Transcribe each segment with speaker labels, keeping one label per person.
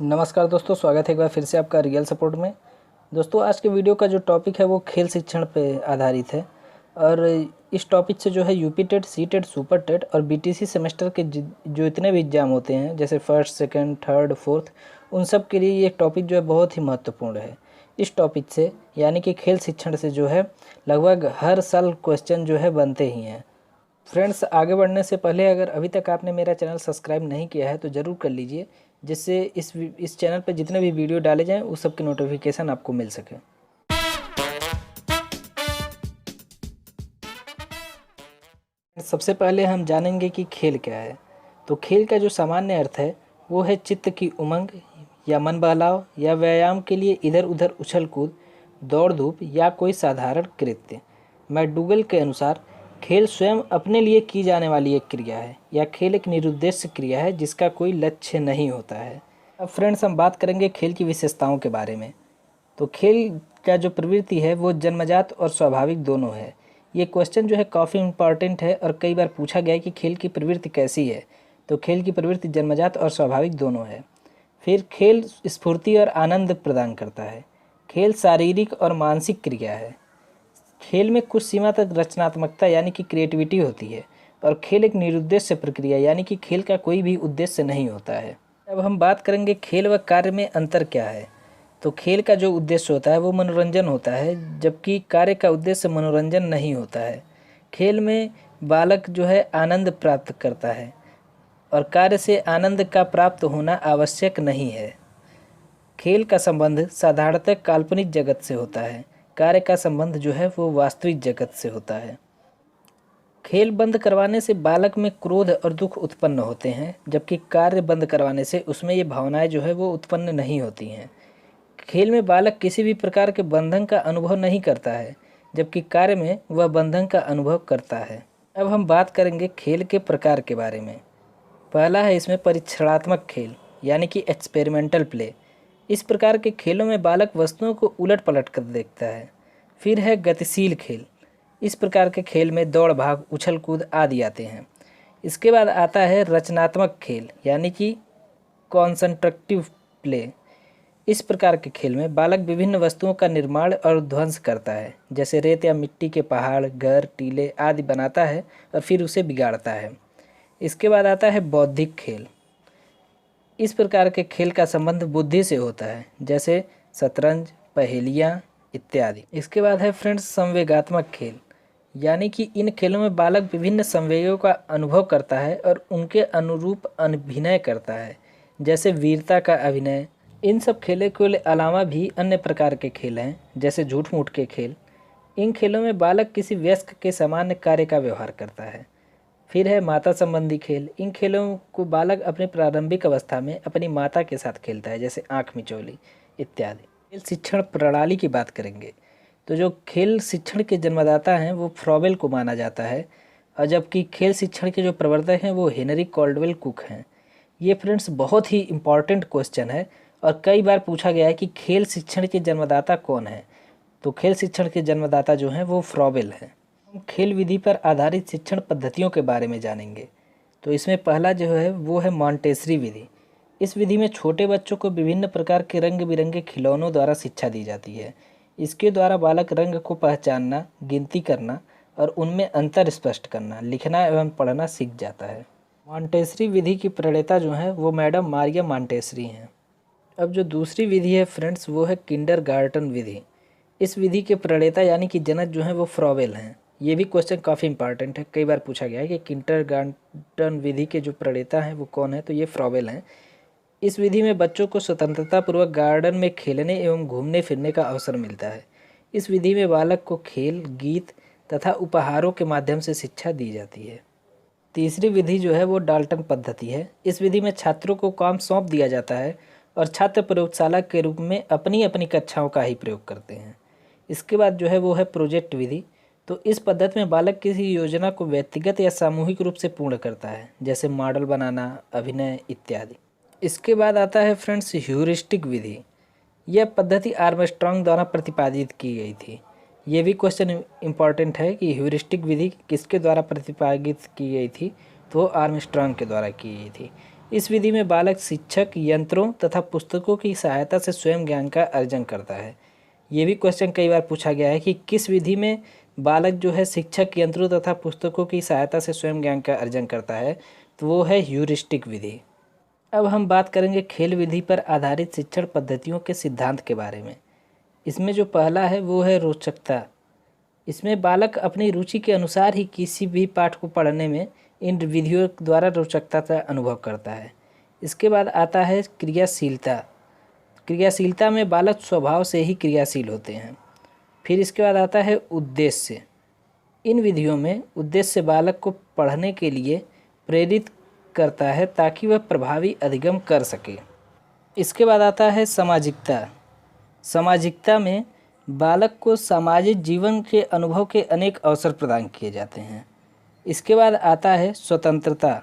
Speaker 1: नमस्कार दोस्तों, स्वागत है एक बार फिर से आपका रियल सपोर्ट में। दोस्तों, आज के वीडियो का जो टॉपिक है वो खेल शिक्षण पे आधारित है और इस टॉपिक से जो है UP TET, C TET, super TET और बीटीसी सेमेस्टर के जो इतने भी एग्ज़ाम होते हैं जैसे फर्स्ट, सेकंड, थर्ड, फोर्थ, उन सब के लिए ये टॉपिक जो है बहुत ही महत्वपूर्ण है। इस टॉपिक से यानी कि खेल शिक्षण से जो है लगभग हर साल क्वेश्चन जो है बनते ही हैं। फ्रेंड्स, आगे बढ़ने से पहले अगर अभी तक आपने मेरा चैनल सब्सक्राइब नहीं किया है तो ज़रूर कर लीजिए, जिससे इस चैनल पर जितने भी वीडियो डाले जाएं उस सब की नोटिफिकेशन आपको मिल सके। सबसे पहले हम जानेंगे कि खेल क्या है। तो खेल का जो सामान्य अर्थ है वो है चित्त की उमंग या मन बहलाव या व्यायाम के लिए इधर उधर उछल कूद, दौड़ धूप या कोई साधारण कृत्य। मैकडूगल के अनुसार खेल स्वयं अपने लिए की जाने वाली एक क्रिया है या खेल एक निरुद्देश्य क्रिया है जिसका कोई लक्ष्य नहीं होता है। अब फ्रेंड्स, हम बात करेंगे खेल की विशेषताओं के बारे में। तो खेल का जो प्रवृत्ति है वो जन्मजात और स्वाभाविक दोनों है। ये क्वेश्चन जो है काफ़ी इम्पॉर्टेंट है और कई बार पूछा गया है कि खेल की प्रवृत्ति कैसी है। तो खेल की प्रवृत्ति जन्मजात और स्वाभाविक दोनों है। फिर खेल स्फूर्ति और आनंद प्रदान करता है। खेल शारीरिक और मानसिक क्रिया है। खेल में कुछ सीमा तक रचनात्मकता यानी कि क्रिएटिविटी होती है और खेल एक निरुद्देश्य प्रक्रिया यानी कि खेल का कोई भी उद्देश्य नहीं होता है। अब हम बात करेंगे खेल व कार्य में अंतर क्या है। तो खेल का जो उद्देश्य होता है वो मनोरंजन होता है, जबकि कार्य का उद्देश्य मनोरंजन नहीं होता है। खेल में बालक जो है आनंद प्राप्त करता है और कार्य से आनंद का प्राप्त होना आवश्यक नहीं है। खेल का संबंध साधारणतः काल्पनिक जगत से होता है, कार्य का संबंध जो है वो वास्तविक जगत से होता है। खेल बंद करवाने से बालक में क्रोध और दुख उत्पन्न होते हैं, जबकि कार्य बंद करवाने से उसमें ये भावनाएं जो है वो उत्पन्न नहीं होती हैं। खेल में बालक किसी भी प्रकार के बंधन का अनुभव नहीं करता है, जबकि कार्य में वह बंधन का अनुभव करता है। अब हम बात करेंगे खेल के प्रकार के बारे में। पहला है इसमें परीक्षणात्मक खेल यानी कि एक्सपेरिमेंटल प्ले। इस प्रकार के खेलों में बालक वस्तुओं को उलट पलट कर देखता है। फिर है गतिशील खेल। इस प्रकार के खेल में दौड़ भाग, उछल कूद आदि आते हैं। इसके बाद आता है रचनात्मक खेल यानी कि कॉन्स्ट्रक्टिव प्ले। इस प्रकार के खेल में बालक विभिन्न वस्तुओं का निर्माण और ध्वंस करता है, जैसे रेत या मिट्टी के पहाड़, घर, टीले आदि बनाता है और फिर उसे बिगाड़ता है। इसके बाद आता है बौद्धिक खेल। इस प्रकार के खेल का संबंध बुद्धि से होता है, जैसे शतरंज, पहेलियाँ इत्यादि। इसके बाद है फ्रेंड्स संवेगात्मक खेल, यानी कि इन खेलों में बालक विभिन्न संवेगों का अनुभव करता है और उनके अनुरूप अभिनय करता है, जैसे वीरता का अभिनय। इन सब खेलों के अलावा भी अन्य प्रकार के खेल हैं, जैसे झूठ मूठ के खेल। इन खेलों में बालक किसी वयस्क के सामान्य कार्य का व्यवहार करता है। फिर है माता संबंधी खेल। इन खेलों को बालक अपनी प्रारंभिक अवस्था में अपनी माता के साथ खेलता है, जैसे आँख मिचौली इत्यादि। खेल शिक्षण प्रणाली की बात करेंगे तो जो खेल शिक्षण के जन्मदाता हैं वो फ्रॉबेल को माना जाता है, और जबकि खेल शिक्षण के जो प्रवर्तक हैं वो हेनरी कॉल्डवेल कुक हैं। ये फ्रेंड्स बहुत ही इम्पॉर्टेंट क्वेश्चन है और कई बार पूछा गया है कि खेल शिक्षण के जन्मदाता कौन है। तो खेल शिक्षण के जन्मदाता जो हैं वो फ्रॉबेल हैं। हम खेल विधि पर आधारित शिक्षण पद्धतियों के बारे में जानेंगे। तो इसमें पहला जो है वो है मॉन्टेसरी विधि। इस विधि में छोटे बच्चों को विभिन्न प्रकार के रंग बिरंगे खिलौनों द्वारा शिक्षा दी जाती है। इसके द्वारा बालक रंग को पहचानना, गिनती करना और उनमें अंतर स्पष्ट करना, लिखना एवं पढ़ना सीख जाता है। मॉन्टेसरी विधि की प्रणेता जो हैं वो मैडम मारिया मॉन्टेसरी हैं। अब जो दूसरी विधि है फ्रेंड्स वो है किंडरगार्टन विधि। इस विधि के प्रणेता यानी कि जनक जो हैं वो फ्रॉबेल हैं। ये भी क्वेश्चन काफ़ी इंपॉर्टेंट है, कई बार पूछा गया है कि किंडरगार्टन विधि के जो प्रणेता हैं वो कौन है, तो ये फ्रॉबेल हैं। इस विधि में बच्चों को स्वतंत्रतापूर्वक गार्डन में खेलने एवं घूमने फिरने का अवसर मिलता है। इस विधि में बालक को खेल, गीत तथा उपहारों के माध्यम से शिक्षा दी जाती है। तीसरी विधि जो है वो डाल्टन पद्धति है। इस विधि में छात्रों को काम सौंप दिया जाता है और छात्र प्रयोगशाला के रूप में अपनी अपनी कक्षाओं का ही प्रयोग करते हैं। इसके बाद जो है वो है प्रोजेक्ट विधि। तो इस पद्धति में बालक किसी योजना को व्यक्तिगत या सामूहिक रूप से पूर्ण करता है, जैसे मॉडल बनाना, अभिनय इत्यादि। इसके बाद आता है फ्रेंड्स ह्यूरिस्टिक विधि। यह पद्धति आर्मस्ट्रांग द्वारा प्रतिपादित की गई थी। ये भी क्वेश्चन इम्पॉर्टेंट है कि ह्यूरिस्टिक विधि किसके द्वारा प्रतिपादित की गई थी, तो आर्मस्ट्रांग के द्वारा की गई थी। इस विधि में बालक शिक्षक, यंत्रों तथा पुस्तकों की सहायता से स्वयं ज्ञान का अर्जन करता है। ये भी क्वेश्चन कई बार पूछा गया है कि किस विधि में बालक जो है शिक्षक, यंत्रों तथा पुस्तकों की सहायता से स्वयं ज्ञान का अर्जन करता है, तो वो है ह्यूरिस्टिक विधि। अब हम बात करेंगे खेल विधि पर आधारित शिक्षण पद्धतियों के सिद्धांत के बारे में। इसमें जो पहला है वो है रोचकता। इसमें बालक अपनी रुचि के अनुसार ही किसी भी पाठ को पढ़ने में इन विधियों द्वारा रोचकता का अनुभव करता है। इसके बाद आता है क्रियाशीलता। क्रियाशीलता में बालक स्वभाव से ही क्रियाशील होते हैं। फिर इसके बाद आता है उद्देश्य। इन विधियों में उद्देश्य बालक को पढ़ने के लिए प्रेरित करता है ताकि वह प्रभावी अधिगम कर सके। इसके बाद आता है सामाजिकता। सामाजिकता में बालक को सामाजिक जीवन के अनुभव के अनेक अवसर प्रदान किए जाते हैं। इसके बाद आता है स्वतंत्रता।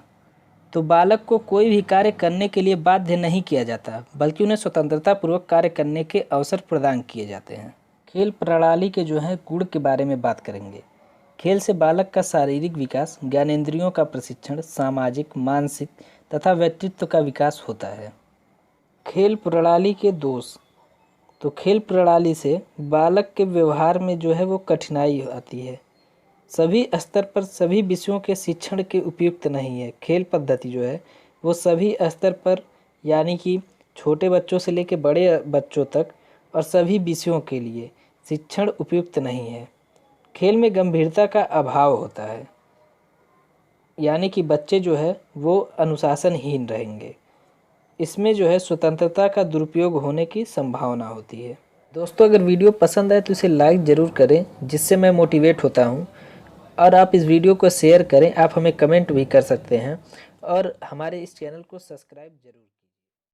Speaker 1: तो बालक को कोई भी कार्य करने के लिए बाध्य नहीं किया जाता, बल्कि उन्हें स्वतंत्रता पूर्वक कार्य करने के अवसर प्रदान किए जाते हैं। खेल प्रणाली के जो है गुण के बारे में बात करेंगे। खेल से बालक का शारीरिक विकास, ज्ञानेंद्रियों का प्रशिक्षण, सामाजिक, मानसिक तथा व्यक्तित्व का विकास होता है। खेल प्रणाली के दोष। तो खेल प्रणाली से बालक के व्यवहार में जो है वो कठिनाई आती है। सभी स्तर पर सभी विषयों के शिक्षण के उपयुक्त नहीं है। खेल पद्धति जो है वो सभी स्तर पर, यानी कि छोटे बच्चों से लेकर बड़े बच्चों तक और सभी विषयों के लिए शिक्षण उपयुक्त नहीं है। खेल में गंभीरता का अभाव होता है, यानी कि बच्चे जो है वो अनुशासनहीन रहेंगे। इसमें जो है स्वतंत्रता का दुरुपयोग होने की संभावना होती है। दोस्तों, अगर वीडियो पसंद आए तो इसे लाइक ज़रूर करें, जिससे मैं मोटिवेट होता हूँ। और आप इस वीडियो को शेयर करें। आप हमें कमेंट भी कर सकते हैं और हमारे इस चैनल को सब्सक्राइब ज़रूर करें।